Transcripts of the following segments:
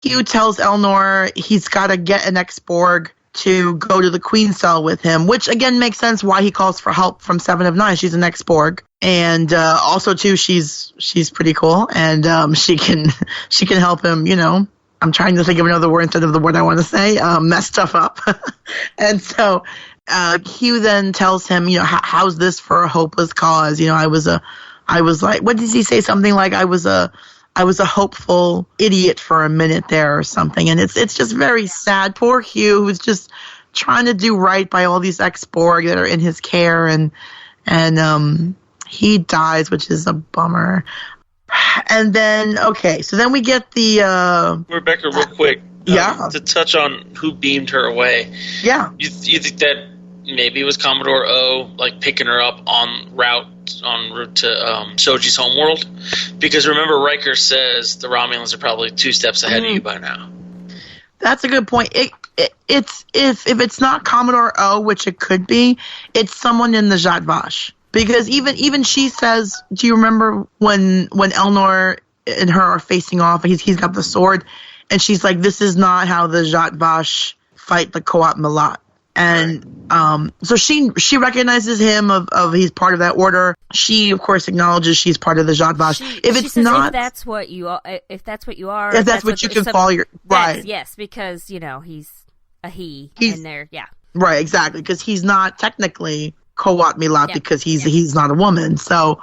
Hugh tells Elnor he's got to get an ex-Borg to go to the Queen Cell with him, which again makes sense why he calls for help from Seven of Nine. She's an ex-Borg, and also too she's pretty cool, and she can help him. I'm trying to think of another word instead of the word I want to say. Mess stuff up, and so Hugh then tells him, how's this for a hopeless cause? I was like, what did he say? Something like I was a hopeful idiot for a minute there or something. And it's just very sad. Poor Hugh, who's just trying to do right by all these ex-Borg that are in his care. And he dies, which is a bummer. And then, so then we get the... Rebecca, real quick. To touch on who beamed her away. Yeah. You think that maybe it was Commodore O, like, picking her up en route to Soji's homeworld? Because remember, Riker says the Romulans are probably 2 steps ahead of you by now. That's a good point. It's if it's not Commodore O, which it could be, it's someone in the Zhat Vash. Because even she says, do you remember when Elnor and her are facing off, and he's got the sword, and she's like, this is not how the Zhat Vash fight the Qowat Milat. And so she recognizes him of he's part of that order. She of course acknowledges she's part of the Zhat Vash. If that's what you are, if that's what you can call your right. Yes, because he's a he in there. Yeah. Right, exactly, because he's not technically Qowat Milat because he's not a woman. So,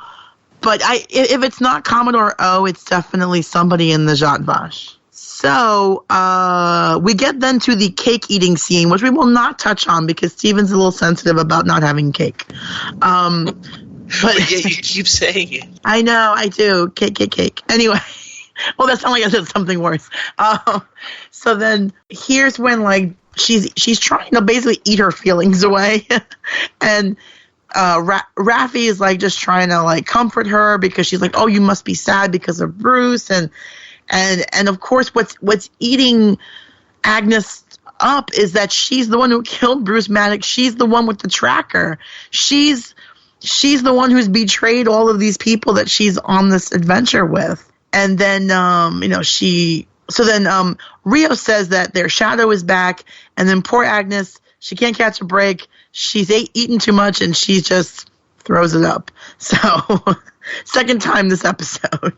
but if it's not Commodore O, it's definitely somebody in the Zhat Vash. So, we get then to the cake eating scene, which we will not touch on because Steven's a little sensitive about not having cake. But yeah, you keep saying it. I know, I do. Cake. Anyway, well, that sounds like I said something worse. So then here's when, she's trying to basically eat her feelings away. And Raffi is, just trying to, comfort her because she's like, oh, you must be sad because of Bruce. And of course, what's eating Agnes up is that she's the one who killed Bruce Maddox. She's the one with the tracker. She's the one who's betrayed all of these people that she's on this adventure with. And then, Rio says that their shadow is back. And then poor Agnes, she can't catch a break. She's eaten too much and she just throws it up. So, second time this episode.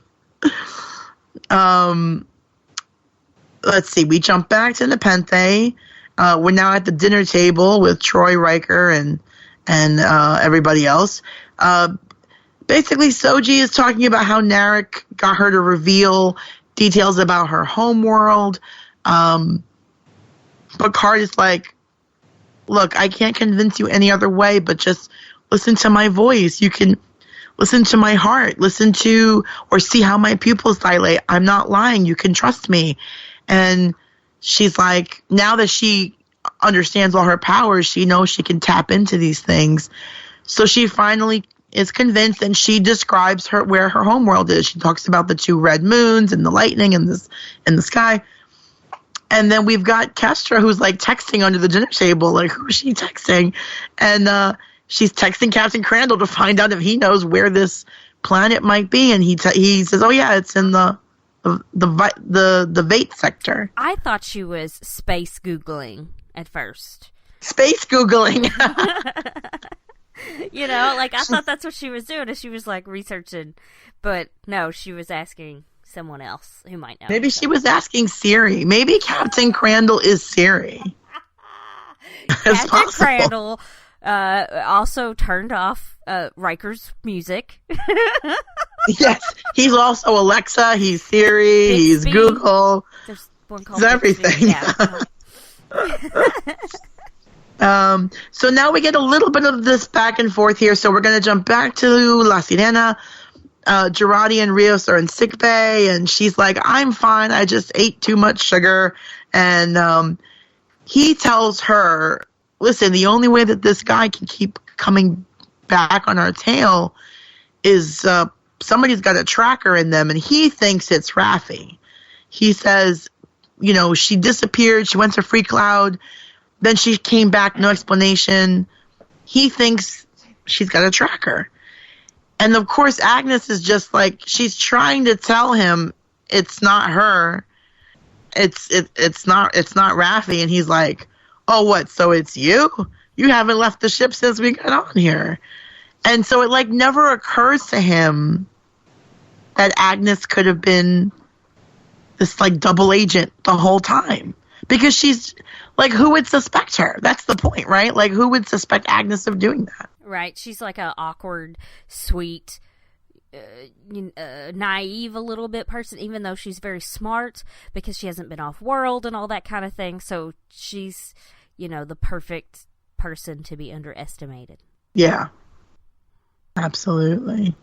Let's see. We jump back to Nepenthe. We're now at the dinner table with Troy, Riker, and everybody else. Basically, Soji is talking about how Narek got her to reveal details about her homeworld. Picard is like, look, I can't convince you any other way, but just listen to my voice. You can listen to my heart. Listen to or see how my pupils dilate. I'm not lying. You can trust me. And she's like, now that she understands all her powers, she knows she can tap into these things. So she finally is convinced, and she describes where her homeworld is. She talks about the 2 red moons and the lightning and the sky. And then we've got Kestra, who's texting under the dinner table. Who is she texting? And she's texting Captain Crandall to find out if he knows where this planet might be. And he says, "Oh yeah, it's in the Vate sector." I thought she was space Googling at first. Space Googling. I thought that's what she was doing. She was researching, but no, she was asking someone else who might know. Maybe she was asking Siri. Maybe Captain Crandall is Siri. Captain Crandall also turned off Riker's music. Yes, he's also Alexa. He's Siri. Bixby. He's Google. There's one called he's everything. Yeah. So now we get a little bit of this back and forth here. So we're going to jump back to La Sirena. Girardi and Rios are in sickbay, and she's like, I'm fine. I just ate too much sugar. And he tells her, listen, the only way that this guy can keep coming back on our tail is somebody's got a tracker in them, and he thinks it's Raffi. He says, she disappeared. She went to Free Cloud. Then she came back, no explanation. He thinks she's got a tracker. And, of course, Agnes is just she's trying to tell him it's not her. it's not Raffi, and he's like, oh, what? So it's you? You haven't left the ship since we got on here. And so it like never occurs to him that Agnes could have been this like double agent the whole time, because she's like, who would suspect her? That's the point, right? Like, who would suspect Agnes of doing that? Right. She's like an awkward, sweet, naive a little bit person, even though she's very smart because she hasn't been off world and all that kind of thing. So she's, the perfect person to be underestimated. Yeah. Absolutely.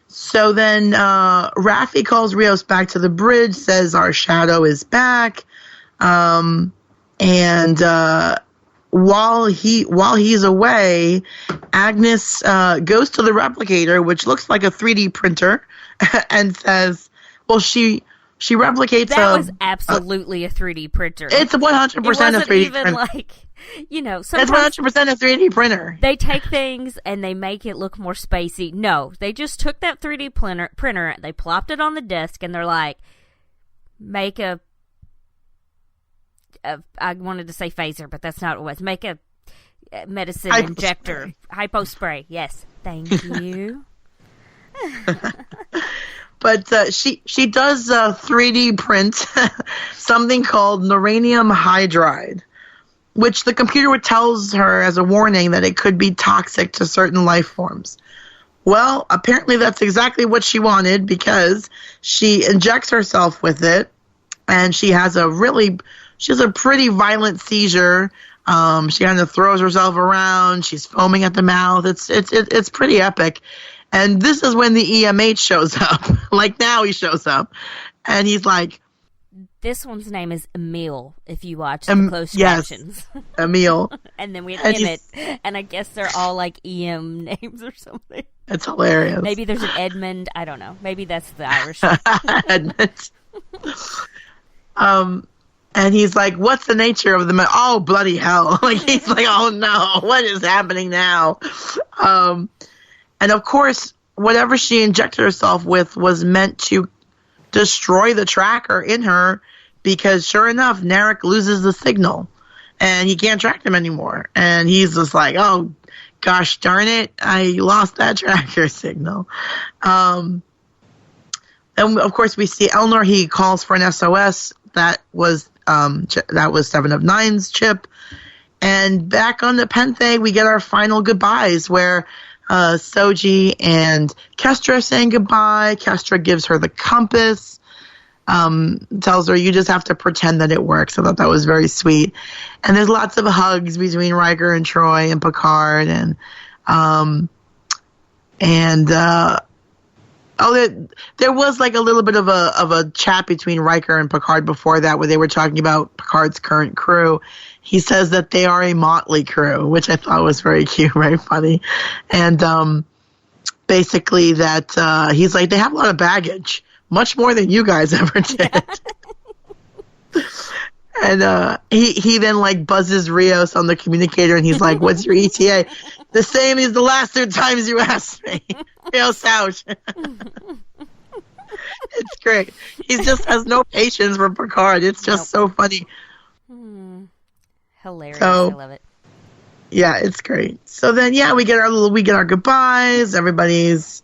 So then Raffi calls Rios back to the bridge, says our shadow is back. And while he's away, Agnes goes to the replicator, which looks like a 3D printer, and says, well, she replicates. That was absolutely a 3D printer. It's 100% a 3D printer. Like, it's 100% a 3D printer. They take things and they make it look more spacey. No, they just took that 3D printer, they plopped it on the desk, and they're like, make a I wanted to say phaser, but that's not what it was. Make a medicine injector. Hypo spray. Yes. Thank you. But she does 3D print something called neuranium hydride, which the computer tells her as a warning that it could be toxic to certain life forms. Well, apparently that's exactly what she wanted, because she injects herself with it, and she has a pretty violent seizure. She kind of throws herself around. She's foaming at the mouth. It's pretty epic. And this is when the EMH shows up. Like, now he shows up. And he's like... This one's name is Emil, if you watch the closed captions. Emil. And then we have Emmett. And I guess they're all like EM names or something. It's hilarious. Maybe there's an Edmund. I don't know. Maybe that's the Irish. Edmund. And he's like, what's the nature of the... Oh, bloody hell. Like, he's like, oh, no. What is happening now? And, of course, whatever she injected herself with was meant to destroy the tracker in her, because, sure enough, Narek loses the signal. And he can't track them anymore. And he's just like, oh, gosh darn it. I lost that tracker signal. And, of course, we see Elnor. He calls for an SOS. That was 7 of 9's chip. And back on Nepenthe, we get our final goodbyes, where Soji and Kestra are saying goodbye. Kestra gives her the compass, tells her, you just have to pretend that it works. I thought that was very sweet. And there's lots of hugs between Riker and Troy and Picard. There was like a little bit of a chat between Riker and Picard before that, where they were talking about Picard's current crew. He says that they are a motley crew, which I thought was very cute, very funny. And basically that he's like, they have a lot of baggage, much more than you guys ever did. And he then like buzzes Rios on the communicator, and he's like, what's your ETA? The same as the last 2 times you asked me. Rios out. It's great. He just has no patience for Picard. It's just so funny. Hilarious. I love it. Yeah, it's great. So then, we get our goodbyes. Everybody's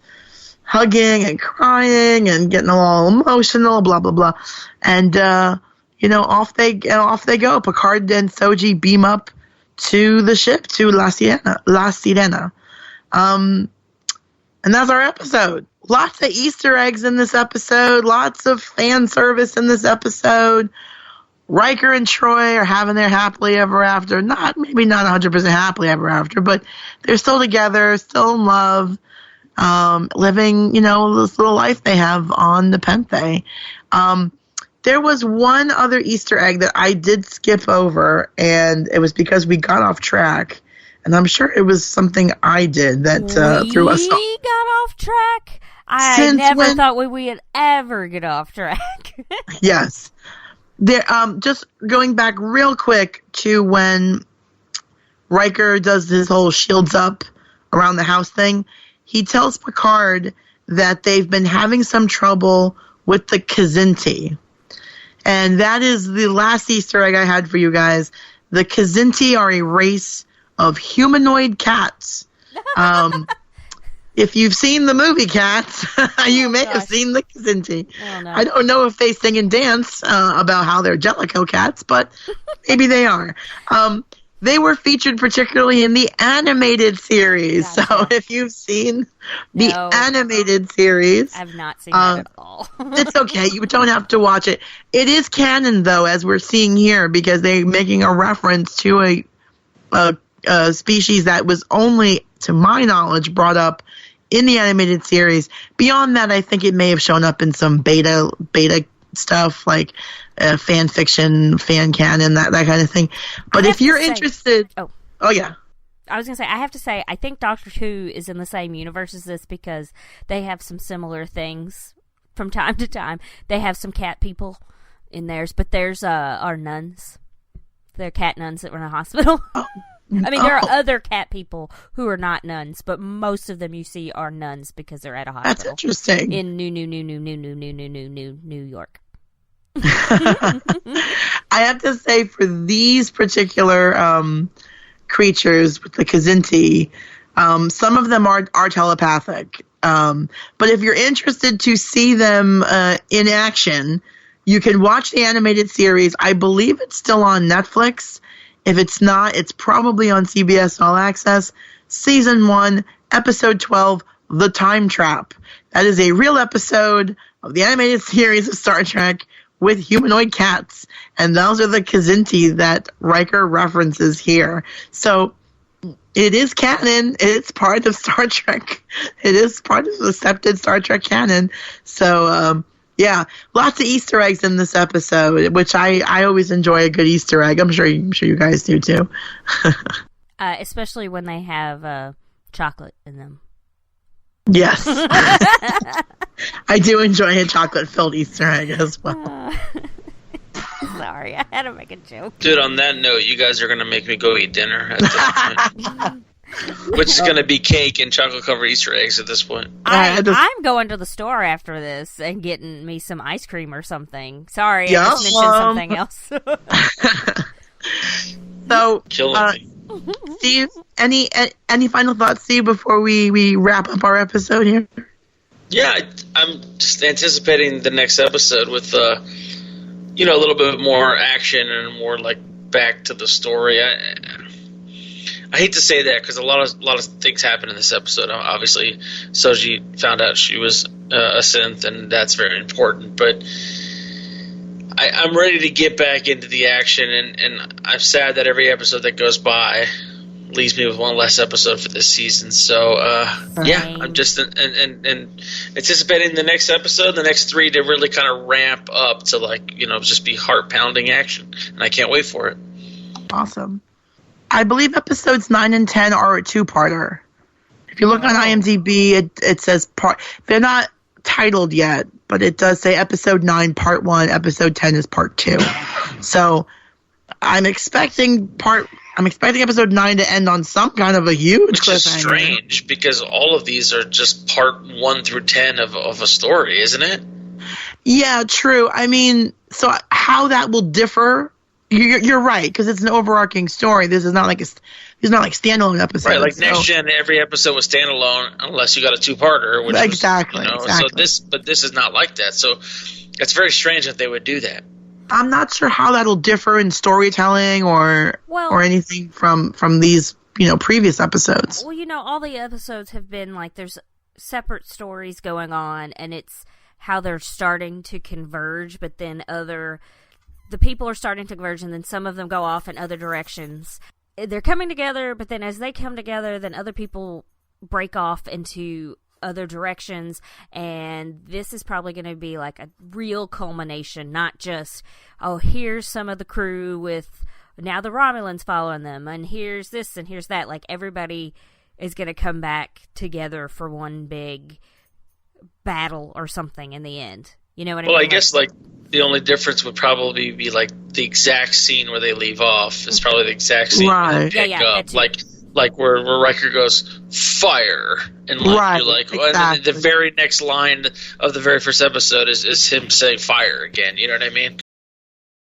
hugging and crying and getting all emotional, blah blah blah. And off they go. Picard and Soji beam up to the ship, to La Sirena. And that's our episode. Lots of Easter eggs in this episode. Lots of fan service in this episode. Riker and Troy are having their happily ever after. Maybe not 100% happily ever after, but they're still together, still in love, living, this little life they have on Nepenthe. There was one other Easter egg that I did skip over, and it was because we got off track. And I'm sure it was something I did that threw us off. We got off track? I never thought we would ever get off track. Yes. There, just going back real quick to when Riker does his whole shields up around the house thing, he tells Picard that they've been having some trouble with the Kzinti. And that is the last Easter egg I had for you guys. The Kzinti are a race of humanoid cats. If you've seen the movie Cats, you may have seen the Kzinti. Oh, no. I don't know if they sing and dance about how they're Jellicoe cats, but maybe they are. They were featured particularly in the animated series. Gotcha. So if you've seen the animated series... I've not seen that at all. It's okay. You don't have to watch it. It is canon, though, as we're seeing here, because they're making a reference to a species that was only, to my knowledge, brought up in the animated series. Beyond that, I think it may have shown up in some beta stuff, like fan fiction, fan canon, that kind of thing. But if you're interested... Oh, yeah. I was going to say, I have to say, I think Doctor Who is in the same universe as this because they have some similar things from time to time. They have some cat people in theirs, but there's our nuns. They're cat nuns that were in a hospital. I mean, there are other cat people who are not nuns, but most of them you see are nuns because they're at a hospital. That's interesting. In New York. I have to say, for these particular creatures with the Kzinti, some of them are telepathic. But if you're interested to see them in action, you can watch the animated series. I believe it's still on Netflix. If it's not, it's probably on CBS All Access. Season 1, Episode 12, The Time Trap. That is a real episode of the animated series of Star Trek with humanoid cats. And those are the Kzinti that Riker references here. So it is canon. It's part of Star Trek. It is part of the accepted Star Trek canon. So, yeah, lots of Easter eggs in this episode, which I always enjoy a good Easter egg. I'm sure you guys do too. Especially when they have chocolate in them. Yes. I do enjoy a chocolate-filled Easter egg as well. Sorry, I had to make a joke. Dude, on that note, you guys are going to make me go eat dinner at this point. Which is going to be cake and chocolate-covered Easter eggs at this point. I'm going to the store after this and getting me some ice cream or something. Sorry, I just mentioned something else. So, killing me. Steve, any final thoughts, Steve, before we wrap up our episode here? Yeah, I'm just anticipating the next episode with, a little bit more action and more like back to the story. I hate to say that because a lot of things happen in this episode. Obviously, Soji found out she was a synth, and that's very important. But I'm ready to get back into the action, and I'm sad that every episode that goes by leaves me with one less episode for this season. So, yeah, I'm just and anticipating the next episode, the next 3 to really kind of ramp up to just be heart-pounding action, and I can't wait for it. Awesome. I believe episodes 9 and 10 are a 2-parter. If you look on IMDb, it says part. They're not titled yet, but it does say episode 9, part 1. Episode 10 is part 2. So I'm expecting episode 9 to end on some kind of a huge cliffhanger. Which is strange because all of these are just part 1 through 10 of a story, isn't it? Yeah, true. I mean, so how that will differ. You're right, because it's an overarching story. This is not like standalone episodes. Right, like Next Gen, every episode was standalone unless you got a 2-parter. Which exactly. So this is not like that. So it's very strange that they would do that. I'm not sure how that'll differ in storytelling or anything from these previous episodes. Well, all the episodes have been like there's separate stories going on, and it's how they're starting to converge, but then the people are starting to converge, and then some of them go off in other directions. They're coming together, but then as they come together, then other people break off into other directions, and this is probably going to be like a real culmination, not just, here's some of the crew with now the Romulans following them, and here's this and here's that. Like, everybody is going to come back together for one big battle or something in the end. You know what I mean? Well, I guess the only difference would probably be like the exact scene where they leave off is probably the exact scene where they pick up. Like where Riker goes fire, and you're like, well, and the very next line of the very first episode is him saying fire again. You know what I mean?